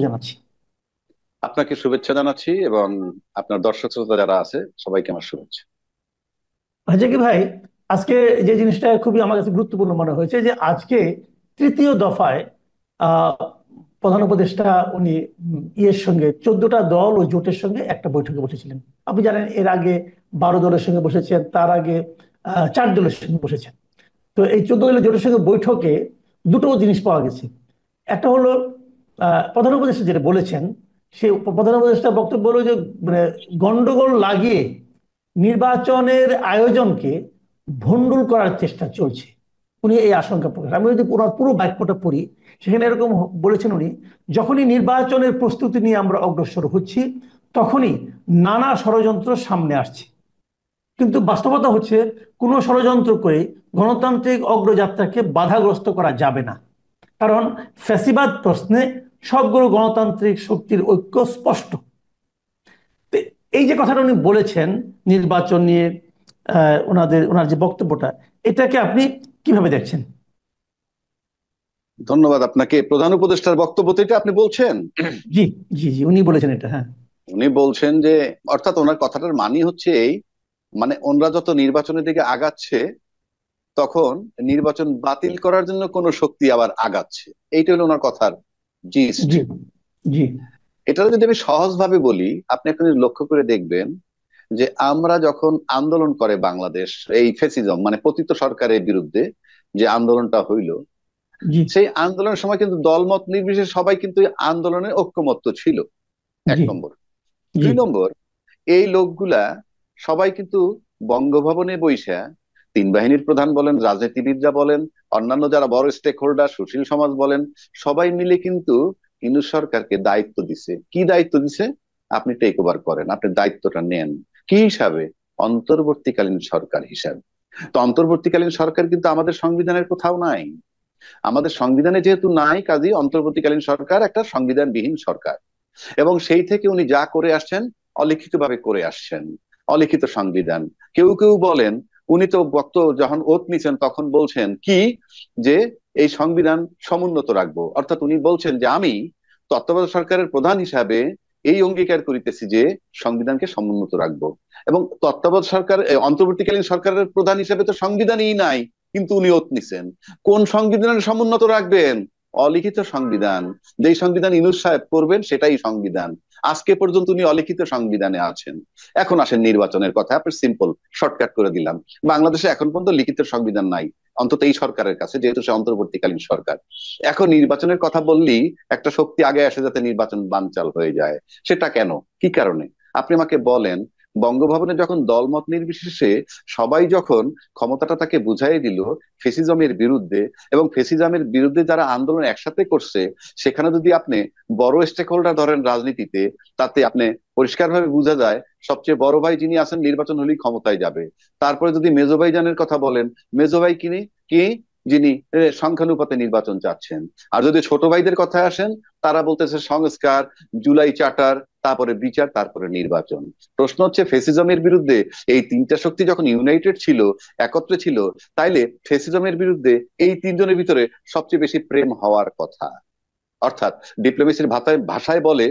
জানাচ্ছি। আপনাকে শুভেচ্ছা জানাচ্ছি এবং আপনার দর্শক শ্রোতা যারা আছে সবাইকে আমার শুভেচ্ছা। হয়েছে কি ভাই, আজকে যে জিনিসটা খুবই আমার কাছে গুরুত্বপূর্ণ মনে হয়েছে যে আজকে তৃতীয় দফায় আহ, প্রধান উপদেষ্টা উনি ইয়ের সঙ্গে 14টা দল ও জোটের সঙ্গে একটা বৈঠকে বসেছিলেন। আপনি জানেন এর আগে 12 দলের সঙ্গে বসেছেন, তার আগে 4 দলের সঙ্গে বসেছেন। তো এই 14 দলের জোটের সঙ্গে বৈঠকে দুটো জিনিস পাওয়া গেছে। একটা হলো প্রধান উপদেষ্টা যেটা বলেছেন, সে প্রধান উপদেষ্টা বক্তব্য হলো যে মানে গন্ডগোল লাগিয়ে নির্বাচনের আয়োজনকে ভণ্ডুল করার চেষ্টা চলছে। উনি এই আশঙ্কা প্রকাশ, আমি যদি পুরো পুরো বাক্যটা পড়ি, সেখানে এরকম বলেছেন উনি, যখনই নির্বাচনের প্রস্তুতি নিয়ে আমরা অগ্রসর হচ্ছি তখনই নানা ষড়যন্ত্র সামনে আসছে। কিন্তু বাস্তবতা হচ্ছে কোনো ষড়যন্ত্র করে গণতান্ত্রিক অগ্রযাত্রাকে বাধাগ্রস্ত করা যাবে না। কারণ ফ্যাসিবাদ প্রশ্নে সবগুলো গণতান্ত্রিক শক্তির ঐক্য স্পষ্ট। তো এই যে কথাটা উনি বলেছেন নির্বাচন নিয়ে, ওনার যে বক্তব্যটা, এটাকে আপনি কিভাবে দেখছেন? ধন্যবাদ আপনাকে। প্রধান উপদেষ্টার বক্তব্য তো এটা আপনি বলছেন। জি, জি, জি, উনি বলেছেন এটা, হ্যাঁ। উনি বলছেন যে অর্থাৎ ওনার কথাটার মানে হচ্ছে এই, মানে ওনরা যত নির্বাচনের দিকে আগাচ্ছে তখন নির্বাচন বাতিল করার জন্য কোন শক্তি আবার আগাচ্ছে। এইটা হলো ওনার কথার জিস্ট। জি, জি, এটা যদি আমি সহজভাবে বলি, আপনি এখন যদি লক্ষ্য করে দেখবেন যে আমরা যখন আন্দোলন করে বাংলাদেশ, এই ফেসিজম মানে পতিত সরকারের বিরুদ্ধে যে আন্দোলনটা হইল, জি, সেই আন্দোলনের সময় কিন্তু দলমত নির্বিশেষে সবাই কিন্তু এই আন্দোলনে ঐক্যমত্য ছিল। এক জি, নম্বর। জি, দুই নম্বর, এই লোকগুলা সবাই কিন্তু বঙ্গভবনে বৈশা, তিন বাহিনীর প্রধান বলেন, রাজনীতিবিদরা বলেন, অন্যান্য যারা বড় স্টেক হোল্ডার, সুশীল সমাজ বলেন, সবাই মিলে কিন্তু ইউনূস সরকারকে দায়িত্ব দিছে। কি দায়িত্ব দিছে? আপনি টেক ওভার করেন, আপনি দায়িত্বটা নেন। কি হিসাবে? অন্তর্বর্তীকালীন সরকার হিসাবে। তো অন্তর্বর্তীকালীন সরকার কিন্তু আমাদের সংবিধানের কোথাও নাই। আমাদের সংবিধানে যেহেতু নাই, কাজেই অন্তর্বর্তীকালীন সরকার একটা সংবিধানবিহীন সরকার। এবং সেই থেকে উনি যা করে আসছেন অলিখিত ভাবে করে আসছেন। অলিখিত সংবিধান। কেউ কেউ বলেন, উনি তো যখন ওত নিছেন তখন বলছেন কি, যে এই সংবিধান সমুন্নত রাখবো। অর্থাৎ উনি বলছেন যে আমি তত্ত্বাবধায়ক সরকারের প্রধান হিসাবে এই অঙ্গীকার করিতেছি যে সংবিধানকে সমুন্নত রাখবো। এবং তত্ত্বাবধায়ক সরকার অন্তর্বর্তীকালীন সরকারের প্রধান হিসাবে তো সংবিধানই নাই, কিন্তু উনি ওত নিছেন। কোন সংবিধানের সমুন্নত রাখবেন? অলিখিত সংবিধান। যেই সংবিধান ইউনূস সাহেব করবেন সেটাই সংবিধান। আজকে পর্যন্ত উনি অলিখিত সংবিধানে আছেন। এখন আসেন নির্বাচনের কথা, আপনি সিম্পল শর্টকাট করে দিলাম। বাংলাদেশে এখন পর্যন্ত লিখিত সংবিধান নাই, অন্তত এই সরকারের কাছে, যেহেতু সে অন্তর্বর্তীকালীন সরকার। এখন নির্বাচনের কথা বললেই একটা শক্তি আগে আসে যাতে নির্বাচন বানচাল হয়ে যায়। সেটা কেন? কি কারণে? আপনি আমাকে বলেন। বঙ্গভবনে যখন দলমত নির্বিশেষে সবাই যখন ক্ষমতাটা তাকে বুঝাই দিল ফেসিজমের বিরুদ্ধে, এবং ফেসিজমের বিরুদ্ধে যারা আন্দোলন একসাথে করছে, সেখানে যদি আপনি বড় স্টেক হোল্ডার ধরেন রাজনীতিতে, তাতে আপনি পরিষ্কারভাবে বোঝা যায় সবচেয়ে বড় ভাই যিনি আছেন নির্বাচন হলেই ক্ষমতায় যাবে। তারপরে যদি মেজো ভাইজানের কথা বলেন, মেজো ভাই কিনি কি, যিনি সংখ্যানুপাতে নির্বাচন চাচ্ছেন। আর যদি ছোট ভাইদের কথা আসেন, তারা বলতেছে সংস্কার, জুলাই চার্টার, তারপরে বিচার, তারপরে নির্বাচন। প্রশ্ন হচ্ছে ফেসিজমের বিরুদ্ধে এই তিনটা শক্তি যখন ইউনাইটেড ছিল, একত্রে ছিল, তাইলে ফেসিজমের বিরুদ্ধে এই তিনজনের ভিতরে সবচেয়ে বেশি প্রেম হওয়ার কথা। অর্থাৎ ডিপ্লোমেসির ভাষায় ভাষায় বলে,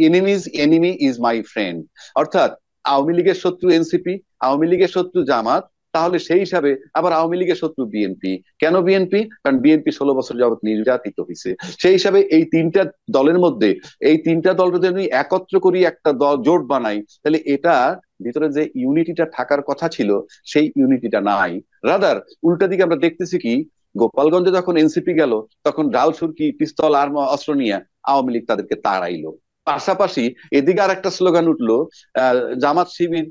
enemy's enemy is my friend. অর্থাৎ আওয়ামী লীগের শত্রু এনসিপি, আওয়ামী লীগের শত্রু জামাত, তাহলে সেই হিসাবে আবার আওয়ামী লীগের শত্রু বিএনপি। কেন বিএনপি? কারণ বিএনপি 16 বছর যাবত নির্যাতিত হয়েছে। সেই হিসাবে এই তিনটা দলের মধ্যে, এই তিনটা দল যদি আমি একত্র করি, একটা দল জোট বানাই, তাহলে এটা ভিতরে যে ইউনিটিটা থাকার কথা ছিল, সেই ইউনিটিটা নাই। রাদার উল্টা দিকে আমরা দেখতেছি কি, গোপালগঞ্জে যখন এনসিপি গেল, তখন ডাল সুরকি পিস্তল আর অস্ত্র নিয়ে আওয়ামী লীগ তাদেরকে তাড়াইলো। পাশাপাশি এদিকে আর একটা স্লোগান উঠলো, জামাত শিবির,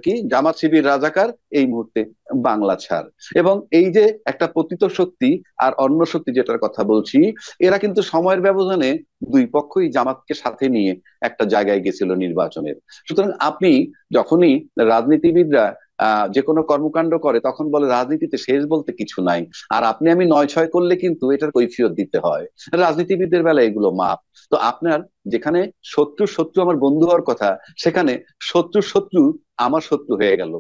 কি জামাত শিবির রাজাকার, এই মুহূর্তে বাংলা ছাড়। এবং এই যে একটা পতিত শক্তি আর অন্য শক্তি যেটার কথা বলছি, এরা কিন্তু সময়ের ব্যবধানে দুই পক্ষই জামাতকে সাথে নিয়ে একটা জায়গায় গেছিল নির্বাচনের। সুতরাং আপনি যখনই রাজনীতিবিদরা যে কোনো কর্মকাণ্ড করে তখন বলে রাজনীতিতে শেষ বলতে কিছু নাই, আর আপনি আমি 9-6 করলে কিন্তু এটার কৈফিয়ত দিতে হয়। রাজনীতিবিদদের বেলায় এগুলো মাপ। তো আপনার যেখানে শত্রু শত্রু আমার বন্ধু হওয়ার কথা, সেখানে শত্রু শত্রু আমার শত্রু হয়ে গেল।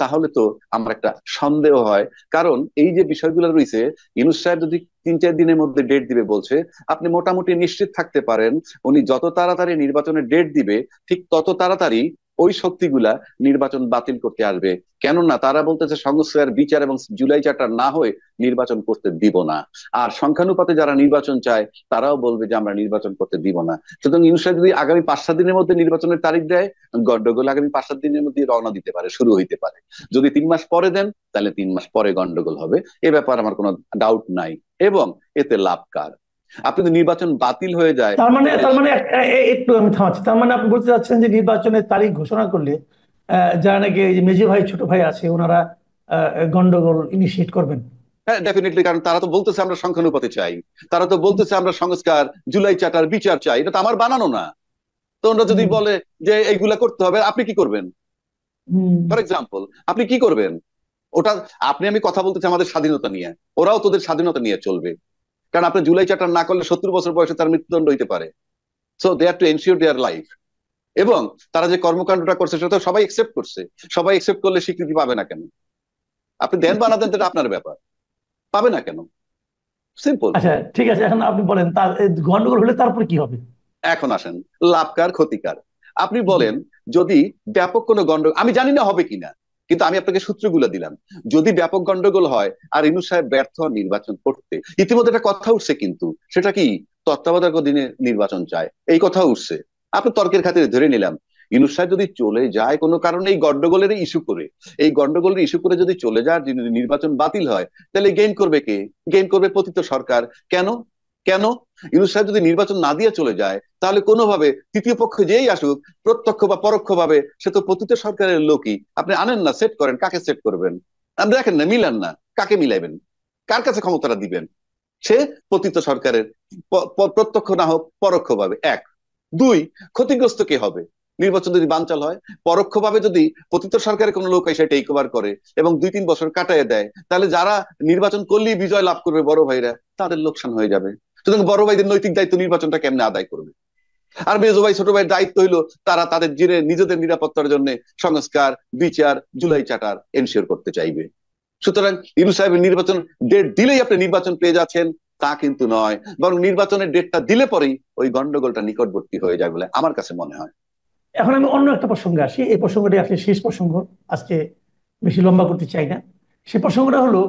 তাহলে তো আমার একটা সন্দেহ হয়। কারণ এই যে বিষয়গুলো রয়েছে, ইউনূস সাহেব যদি 3-4 দিনের মধ্যে ডেট দিবে বলছে। আপনি মোটামুটি নিশ্চিত থাকতে পারেন উনি যত তাড়াতাড়ি নির্বাচনের ডেট দিবে ঠিক তত তাড়াতাড়ি ওই শক্তিগুলা নির্বাচন বাতিল করতে আসবে। কেননা তারা বলতেছে সংস্কার বিচার এবং জুলাই চার্টার না হয়ে নির্বাচন করতে দিব না। আর সংখ্যানুপাতে যারা নির্বাচন চায় তারাও বলবে যে আমরা নির্বাচন করতে দিব না। সুতরাং ইউনুস সাহেব যদি আগামী 5-7 দিনের মধ্যে নির্বাচনের তারিখ দেয়, গন্ডগোল আগামী 5-7 দিনের মধ্যে রওনা দিতে পারে, শুরু হইতে পারে। যদি 3 মাস পরে দেন তাহলে 3 মাস পরে গন্ডগোল হবে, এ ব্যাপারে আমার কোনো ডাউট নাই। এবং এতে লাভ কার? আপনি যদি নির্বাচন বাতিল হয়ে যায় তার মানে একটু আমি থামাচ্ছি। তার মানে আপনি বলতে চাচ্ছেন যে নির্বাচনের তারিখ ঘোষণা করলে যারা নাকি এই যে মেজো ভাই ছোট ভাই আছে ওনারা গন্ডগোল ইনিশিয়েট করবেন। হ্যাঁ, ডেফিনেটলি। কারণ তারা তো বলতেছে আমরা সংখ্যানুপাতে চাই, তারা তো বলতেছে আমরা সংস্কার জুলাই চার্টার বিচার চাই, এটা তো আমার বানানো না। তো ওরা যদি হুম। বলে যে এইগুলা করতে হবে, আপনি কি করবেন? হুম। ফর এক্সাম্পল, আপনি কি করবেন? ওটা আমি কথা বলতেছি আমাদের স্বাধীনতা নিয়ে, ওরাও তোদের স্বাধীনতা নিয়ে চলবে। কারণ আপনি জুলাই চার্টার না করলে 70 বছর বয়সে তার মৃত্যুদণ্ড হইতে পারে। So they have to ensure their life. এবং তারা যে কর্মকাণ্ডটা করছে সেটা তো সবাই একসেপ্ট করছে। সবাই একসেপ্ট করলে স্বীকৃতি পাবে না কেন? আপনি দেন বা না দেন সেটা আপনার ব্যাপার, পাবে না কেন? সিম্পল। আচ্ছা, ঠিক আছে, এখন আপনি বলেন তার গন্ডগোল হলে তারপর কি হবে? এখন আসেন লাভকার ক্ষতিকার। আপনি বলেন যদি ব্যাপক কোনো গন্ডগোল, আমি জানি না হবে কিনা, কিন্তু আমি আপনাকে সূত্রগুলো দিলাম। যদি ব্যাপক গন্ডগোল হয় আর ইনু সাহেব ব্যর্থ হন নির্বাচন করতে, ইতিমধ্যে একটা কথা উঠছে কিন্তু, সেটা কি তত্ত্বাবধায়ক দিনে নির্বাচন চায়, এই কথা উঠছে। আপনি তর্কের খাতিরে ধরে নিলাম ইউনূস সাহেব যদি চলে যায় কোনো কারণে এই গন্ডগোলের ইস্যু করে, এই গন্ডগোলের ইস্যু করে যদি চলে যায়, যদি নির্বাচন বাতিল হয়, তাহলে গেইন করবে কে? গেইন করবে পতিত সরকার। কেন? কেন? ইউনূস সাহেব যদি নির্বাচন না দিয়ে চলে যায় তাহলে কোনোভাবে তৃতীয় পক্ষ যেই আসুক, প্রত্যক্ষ বা পরোক্ষ ভাবে সে তো পতিত সরকারের লোকই। আপনি আনেন না, সেট করেন, কাকে সেট করবেন? আপনি দেখেন না, মিলান না, কাকে মিলাইবেন? কার কাছে ক্ষমতাটা দিবেন? সে পতিত সরকারের, প্রত্যক্ষ না হোক পরোক্ষ ভাবে। এক। দুই, ক্ষতিগ্রস্ত কে হবে নির্বাচন যদি বানচাল হয়? পরোক্ষভাবে যদি পতিত সরকারের কোনো লোক এসে টেক ওভার করে এবং 2-3 বছর কাটায় দেয়, তাহলে যারা নির্বাচন করলেই বিজয় লাভ করবে বড় ভাইরা, তাদের লোকসান হয়ে যাবে। সুতরাং বড় ভাইদের নৈতিক দায়িত্ব নির্বাচনটা কেমনে আদায় করবে? আর মেজো ভাই ছোট ভাইয়ের দায়িত্ব হইলো তারা তাদের নিজেদের নিরাপত্তার জন্য সংস্কার বিচার জুলাই চার্টার এনশিওর করতে চাইবে। সুতরাং ইনু সাহেবের নির্বাচন ডেট দিলেই আপনি নির্বাচন পেয়ে যাচ্ছেন তা কিন্তু নয়, বরং নির্বাচনের ডেটটা দিলে পরেই ওই গন্ডগোলটা নিকটবর্তী হয়ে যায় বলে আমার কাছে মনে হয়। এখন আমি অন্য একটা প্রসঙ্গে আসি, এই প্রসঙ্গটি আসলে শেষ প্রসঙ্গ, আজকে বেশি লম্বা করতে চাই না। সে প্রসঙ্গটা হলো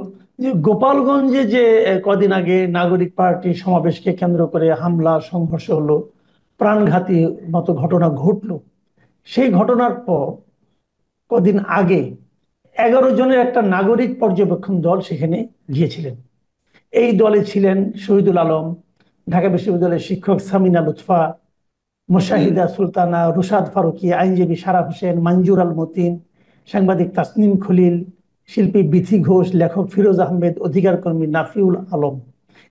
যে গোপালগঞ্জে যে কদিন আগে নাগরিক পার্টি সমাবেশকে কেন্দ্র করে হামলা সংঘর্ষ হলো, প্রাণঘাতী মতো ঘটনা ঘটলো। সেই ঘটনার পর কদিন আগে 11 জনের একটা নাগরিক পর্যবেক্ষণ দল সেখানে গিয়েছিলেন। এই দলে ছিলেন শহীদুল আলম, ঢাকা বিশ্ববিদ্যালয়ের শিক্ষক সামিনা লুৎফা, হম। মুশাহিদা সুলতানা, রুশাদ ফারুকী, আইনজীবী সারা হোসেন, মঞ্জুর আল মতিন, সাংবাদিক তাসনিম খলিল, শিল্পী বিথি ঘোষ, লেখক ফিরোজ আহমেদ, অধিকার কর্মী নাফিউল আলম।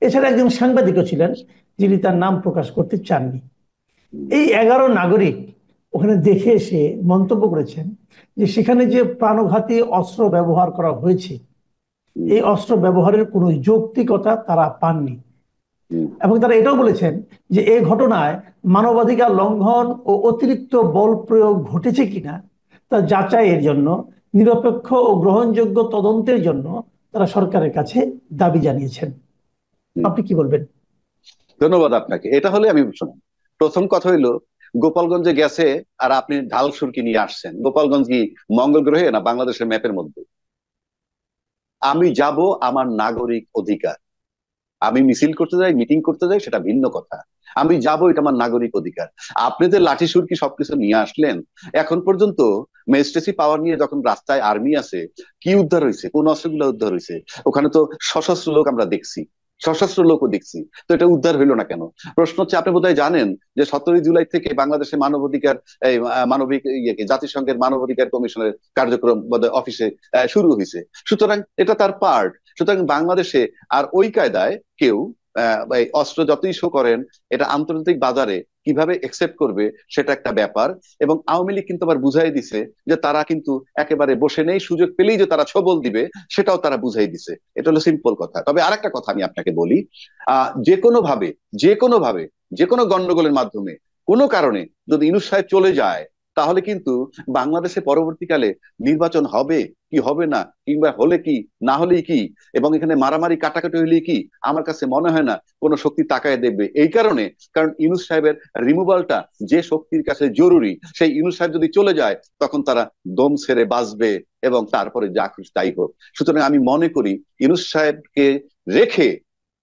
এছাড়া একজন সাংবাদিকও ছিলেন যিনি তার নাম প্রকাশ করতে চাননি। এই 11 নাগরিক ওখানে দেখে এসে মন্তব্য করেছেন যে সেখানে যে প্রাণঘাতী অস্ত্র ব্যবহার করা হয়েছে, হম। এই অস্ত্র ব্যবহারের কোনো যৌক্তিকতা তারা পাননি। হম। এবং তারা এটাও বলেছেন যে এই ঘটনায় মানবাধিকার লঙ্ঘন ও অতিরিক্ত বল প্রয়োগ ঘটেছে কিনা তা যাচাইয়ের জন্য নিরপেক্ষ ও গ্রহণযোগ্য তদন্তের জন্য তারা সরকারের কাছে দাবি জানিয়েছেন। হম। আপনি কি বলবেন? ধন্যবাদ আপনাকে। এটা হলে আমি শুনুন, প্রথম কথা হইলো গোপালগঞ্জে গেছে আর আপনি ঢাল সুরকি নিয়ে আসছেন। গোপালগঞ্জ কি মঙ্গল গ্রহে না বাংলাদেশের ম্যাপের মধ্যে? আমি যাব, আমার নাগরিক অধিকার। আমি মিছিল করতে যাই, মিটিং করতে যাই, সেটা ভিন্ন কথা। আমি যাব, এটা আমার নাগরিক অধিকার। আপনি যে লাঠি সুরকি সবকিছু নিয়ে আসলেন, এখন পর্যন্ত ম্যাজিস্ট্রেসি পাওয়ার নিয়ে যখন রাস্তায় আর্মি আছে, কি উদ্ধার হয়েছে? কোন অস্ত্রগুলো উদ্ধার হয়েছে? ওখানে তো সশস্ত্র লোক আমরা দেখছি, সশস্ত্র লোকও দেখছি, তো এটা উদ্ধার হইলো না কেন? প্রশ্ন হচ্ছে, আপনি বোধহয় জানেন যে 17 জুলাই থেকে বাংলাদেশে মানবাধিকার এই মানবিক জাতিসংঘের মানবাধিকার কমিশনের কার্যক্রম বোধহয় অফিসে শুরু হয়েছে। সুতরাং এটা তার পার্ট। সুতরাং বাংলাদেশে আর ওই কায়দায় কেউ অস্ত্র যতই শো করেন, এটা আন্তর্জাতিক বাজারে কিভাবে একসেপ্ট করবে সেটা একটা ব্যাপার। এবং আওয়ামী লীগ কিন্তু আবার বুঝাই দিছে যে তারা কিন্তু একেবারে বসে নেই, সুযোগ পেলেই যে তারা ছবল দিবে সেটাও তারা বুঝাই দিছে। এটা হলো সিম্পল কথা। তবে আরেকটা কথা আমি আপনাকে বলি, যে কোনো ভাবে, যে কোনো ভাবে, যে কোনো গন্ডগোলের মাধ্যমে কোনো কারণে যদি ইউনূস সাহেব চলে যায়, তাহলে কিন্তু বাংলাদেশে পরবর্তীকালে নির্বাচন হবে কি হবে না, কিংবা হলে কি না হলেই কি, এবং এখানে মারামারি কাটাকাটি হলে কি, আমার কাছে মনে হয় না কোনো শক্তি তাকায় দেখবে। এই কারণে, কারণ ইউনূস সাহেবের রিমুভালটা যে শক্তির কাছে জরুরি, সেই ইউনূস সাহেব যদি চলে যায় তখন তারা দম ছেড়ে বাঁচবে, এবং তারপরে যা খুশি তাই হোক। সুতরাং আমি মনে করি ইউনূস সাহেবকে রেখে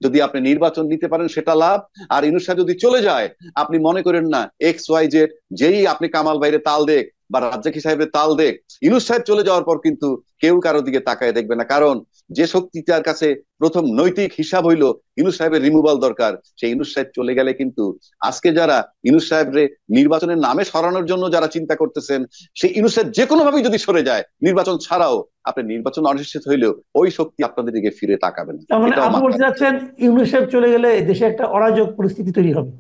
যদি আপনি নির্বাচন নিতে পারেন সেটা লাভ। আর ইউনূস সাহেব যদি চলে যায়, আপনি মনে করেন না এক্স ওয়াই জেড, যেই আপনি কামাল বাইরে তাল দেখ বা রাজ্জাকি সাহেবের তাল দেখ, ইউনূস সাহেব চলে যাওয়ার পর কিন্তু কেউ কারো দিকে তাকায় দেখবে না। কারণ যে শক্তিটার কাছে প্রথম নৈতিক হিসাব হইলো ইউনূস সাহেবের রিমুভাল দরকার, সেই ইউনূস সাহেব চলে গেলে কিন্তু আজকে যারা ইউনূস সাহেবরে নির্বাচনের নামে সরানোর জন্য যারা চিন্তা করতেছেন, সেই ইউনূস সাহেব যে কোনো ভাবেই যদি সরে যায়, নির্বাচন ছাড়াও আপনি নির্বাচন অনিশ্চিত হইলেও ওই শক্তি আপনাদের দিকে ফিরে তাকাবে না। তার মানে এটাও আপনি বলতে মাথায় চাচ্ছেন ইউনূস সাহেব চলে গেলে দেশে একটা অরাজক পরিস্থিতি তৈরি হবে?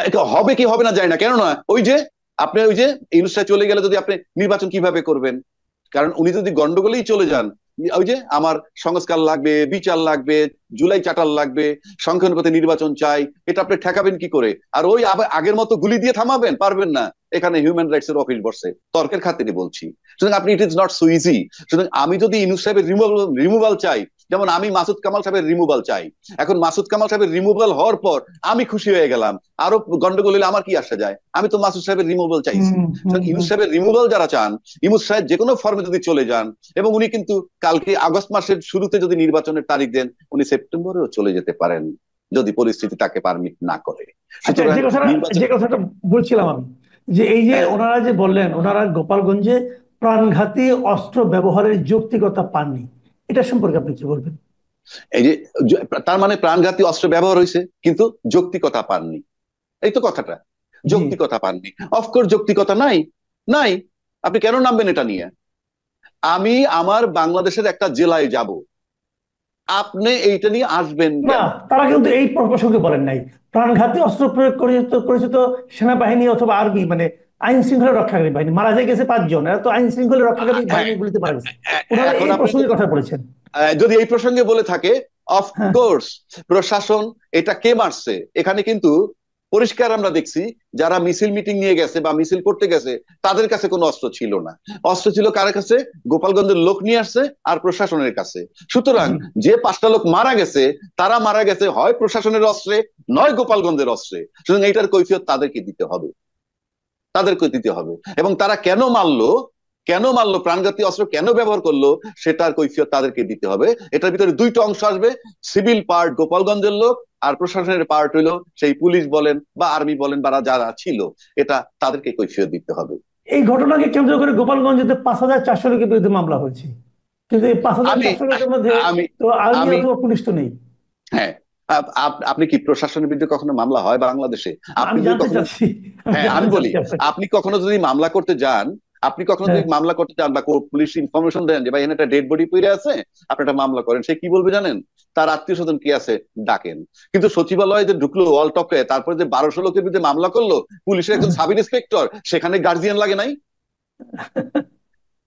এটা হবে কি হবে না যায় না, কেননা ওই যে আপনি ওই যে ইউনূস সাহেব চলে গেলে যদি আপনি নির্বাচন কিভাবে করবেন? কারণ উনি যদি গন্ডগোলেই চলে যান, ওই যে আমার সংস্কার লাগবে, বিচার লাগবে, জুলাই চাটাল লাগবে, সংখ্যানুপাতে নির্বাচন চাই, এটা আপনি ঠেকাবেন কি করে? আর ওই আবার আগের মতো গুলি দিয়ে থামাবেন? পারবেন না। এখানে হিউম্যান রাইটস এর অফিস বসে, তর্কের খাতিরে বলছি। সুতরাং আপনি, it is not so easy. সুতরাং আমি যদি ইউনূস সাহেবের রিমুভাল চাই, যেমন আমি মাসুদ কামাল সাহেবের রিমুভাল চাই, এখন মাসুদ কামাল সাহেবের রিমুভাল হওয়ার পর আমি খুশি হয়ে গেলাম, আরো গন্ডগোল হলে আমার কি আসা যায়? আমি তো মাসুদ সাহেবের রিমুভাল চাইছি। হুম হুম ইউনূস হুম। সাহেবের রিমুভাল যারা চান, ইউনূস সাহেব যে কোনো ফর্মে যদি চলে যান, এবং উনি কিন্তু কালকে আগস্ট মাসের শুরুতে যদি নির্বাচনের তারিখ দেন, উনি সেপ্টেম্বরেও চলে যেতে পারেন যদি পরিস্থিতি তাকে পারমিট না করে। আচ্ছা, সুতরাং নির্বাচন, যে কথাটা বলছিলাম আমি, যে এই যে হ্যাঁ, ওনারা যে বললেন ওনারা গোপালগঞ্জে প্রাণঘাতী অস্ত্র ব্যবহারের যৌক্তিকতা পাননি, এটা সম্পর্কে আপনি কি বলবেন? এই যে তার মানে প্রাণঘাতী অস্ত্র ব্যবহার হয়েছে কিন্তু যৌক্তিকতা পাননি, এই তো কথাটা। জি। যৌক্তিকতা পাননি, অফকোর্স যৌক্তিকতা নাই, নাই। আপনি কেন নামবেন এটা নিয়ে? আমি আমার বাংলাদেশের একটা জেলায় যাব, আপনি এইটা নিয়ে আসবেন না, কেন? তারা কিন্তু এই প্রসঙ্গে বলেন নাই। প্রাণঘাতী অস্ত্র প্রয়োগ করেছে তো সেনাবাহিনী অথবা আর্মি, মানে আইন শৃঙ্খলা রক্ষাকারী বাহিনী। মারা যায় গেছে 5 জন, এরা তো আইন শৃঙ্খলা রক্ষাকারী হ্যাঁ, বাহিনীর গুলিতে মারা গেছে। ওনারা এখন এই আপনি প্রসঙ্গে কথা বলেছেন। যদি এই প্রসঙ্গে বলে থাকে, হ্যাঁ। অফকোর্স প্রশাসন, এটা কে মারছে এখানে কিন্তু পরিষ্কার আমরা দেখছি, যারা মিছিল মিটিং নিয়ে গেছে বা মিছিল করতে গেছে তাদের কাছে কোনো অস্ত্র ছিল না। অস্ত্র ছিল কার কাছে? গোপালগঞ্জের লোক নিয়ে আসছে আর প্রশাসনের কাছে। সুতরাং জি। যে 5টা লোক মারা গেছে, তারা মারা গেছে হয় প্রশাসনের অস্ত্রে, নয় গোপালগঞ্জের অস্ত্রে। সুতরাং এইটার কৈফিয়ত তাদেরকে দিতে হবে, তাদেরকে দিতে হবে। এবং তারা কেন মারলো, কেন মারলো, প্রাণঘাতী অস্ত্র কেন ব্যবহার করলো, সেটার কৈফিয়ত তাদেরকে দিতে হবে। এটার ভিতরে দুইটা অংশ আসবে, সিভিল পার্ট গোপালগঞ্জের লোক, আর প্রশাসনের পার্ট হইলো সেই পুলিশ বলেন বা আর্মি বলেন বা যারা ছিল, এটা তাদেরকে কৈফিয়ত দিতে হবে। এই ঘটনাকে কেন্দ্র করে গোপালগঞ্জে 5,400 লোকের বিরুদ্ধে মামলা হয়েছে, কিন্তু এই পাঁচ হাজার আমি চারশো লোকের মধ্যে আমি তো আর্মি আমি অথবা পুলিশ তো নেই। হ্যাঁ, আপনি কি প্রশাসনের বিরুদ্ধে কখনো মামলা হয় বাংলাদেশে? আপনি আমি যদি জানতে কখনো, চাচ্ছি, আমি হ্যাঁ জানতে আমি বলি, চাচ্ছি আপনাকে। আপনি কখনো যদি মামলা করতে যান, আপনি কখনো হ্যাঁ। যদি মামলা করতে যান বা পুলিশ ইনফরমেশন দেন যে ভাই এখানে একটা ডেড বডি পড়ে আছে, আপনি একটা মামলা করেন, সে কি বলবে জানেন? তার আত্মীয় স্বজন কি আছে ডাকেন। কিন্তু সচিবালয়ে যে ঢুকলো ওয়াল টপকে, তারপরে যে 1200 লোকের বিরুদ্ধে মামলা করলো, পুলিশের একজন সাব ইন্সপেক্টর, সেখানে গার্জিয়ান লাগে নাই?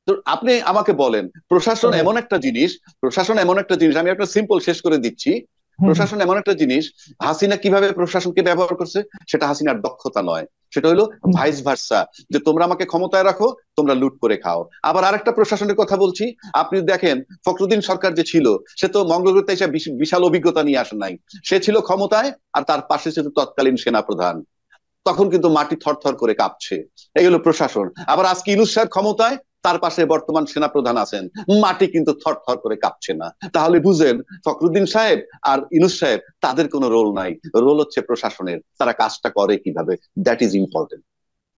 তো আপনি আমাকে বলেন, প্রশাসন হ্যাঁ। এমন একটা জিনিস, প্রশাসন এমন একটা জিনিস, আমি একটা সিম্পল শেষ করে দিচ্ছি। হুম হুম। প্রশাসন এমন একটা জিনিস, হাসিনা কিভাবে প্রশাসনকে ব্যবহার করছে, সেটা হাসিনার দক্ষতা নয়, সেটা হলো হুম। ভাইস ভার্সা, যে তোমরা আমাকে ক্ষমতায় রাখো, তোমরা লুট করে খাও। আবার আরেকটা প্রশাসনের কথা বলছি, আপনি দেখেন ফখরুদ্দিন সরকার যে ছিল, সে তো মঙ্গলগ্রহে এসে বিশাল অভিজ্ঞতা নিয়ে আসে নাই, সে ছিল ক্ষমতায় আর তার পাশে ছিল তৎকালীন সেনাপ্রধান, তখন কিন্তু মাটি থরথর করে কাঁপছে। এই হলো প্রশাসন। আবার আজকে ইউনূস সাহেব ক্ষমতায়, তার পাশে বর্তমান সেনাপ্রধান আছেন, মাটি কিন্তু থরথর করে কাঁপছে না। তাহলে বুঝেন ফখরুদ্দিন সাহেব আর ইউনূস সাহেব তাদের কোনো রোল নাই, রোল হচ্ছে প্রশাসনের, তারা কাজটা করে কিভাবে, দ্যাট ইজ ইম্পর্টেন্ট।